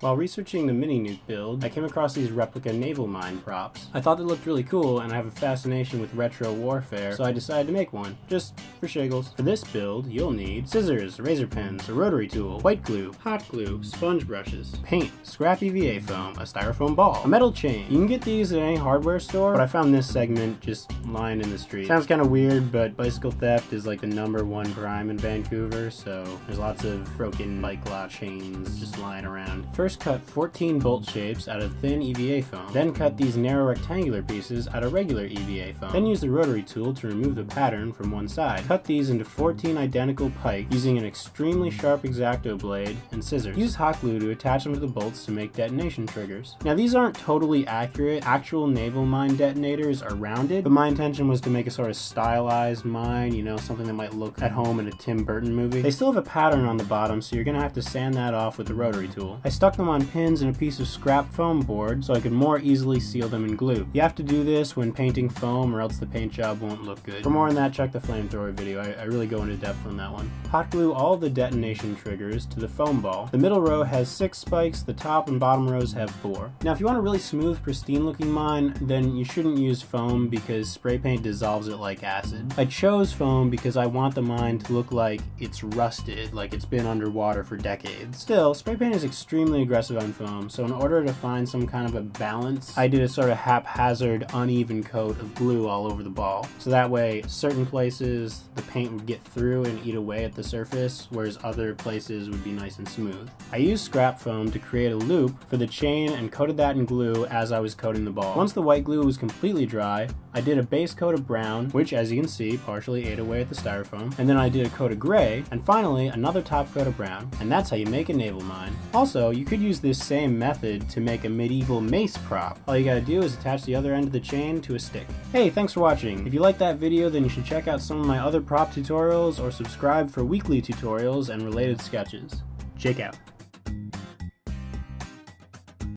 While researching the mini-nuke build, I came across these replica naval mine props. I thought they looked really cool, and I have a fascination with retro warfare, so I decided to make one, just for shiggles. For this build, you'll need scissors, razor pens, a rotary tool, white glue, hot glue, sponge brushes, paint, scrap EVA foam, a styrofoam ball, a metal chain. You can get these at any hardware store, but I found this segment just lying in the street. Sounds kind of weird, but bicycle theft is like the #1 crime in Vancouver, so there's lots of broken bike lot chains just lying around. First, cut 14 bolt shapes out of thin EVA foam. Then cut these narrow rectangular pieces out of regular EVA foam. Then use the rotary tool to remove the pattern from one side. Cut these into 14 identical pikes using an extremely sharp X-Acto blade and scissors. Use hot glue to attach them to the bolts to make detonation triggers. Now these aren't totally accurate. Actual naval mine detonators are rounded, but my intention was to make a sort of stylized mine, you know, something that might look at home in a Tim Burton movie. They still have a pattern on the bottom, so you're gonna have to sand that off with the rotary tool. I stuck them on pins and a piece of scrap foam board so I could more easily seal them in glue. You have to do this when painting foam or else the paint job won't look good. For more on that, check the flamethrower video. I really go into depth on that one. Hot glue all the detonation triggers to the foam ball. The middle row has 6 spikes, the top and bottom rows have 4. Now if you want a really smooth, pristine looking mine, then you shouldn't use foam because spray paint dissolves it like acid. I chose foam because I want the mine to look like it's rusted, like it's been underwater for decades. Still, spray paint is extremely aggressive on foam, so in order to find some kind of a balance, I did a sort of haphazard, uneven coat of glue all over the ball. So that way, certain places the paint would get through and eat away at the surface, whereas other places would be nice and smooth. I used scrap foam to create a loop for the chain and coated that in glue as I was coating the ball. Once the white glue was completely dry, I did a base coat of brown, which as you can see, partially ate away at the styrofoam, and then I did a coat of gray, and finally another top coat of brown. And that's how you make a naval mine. Also, you could use this same method to make a medieval mace prop. All you gotta do is attach the other end of the chain to a stick. Hey, thanks for watching. If you liked that video, then you should check out some of my other prop tutorials or subscribe for weekly tutorials and related sketches. Check out.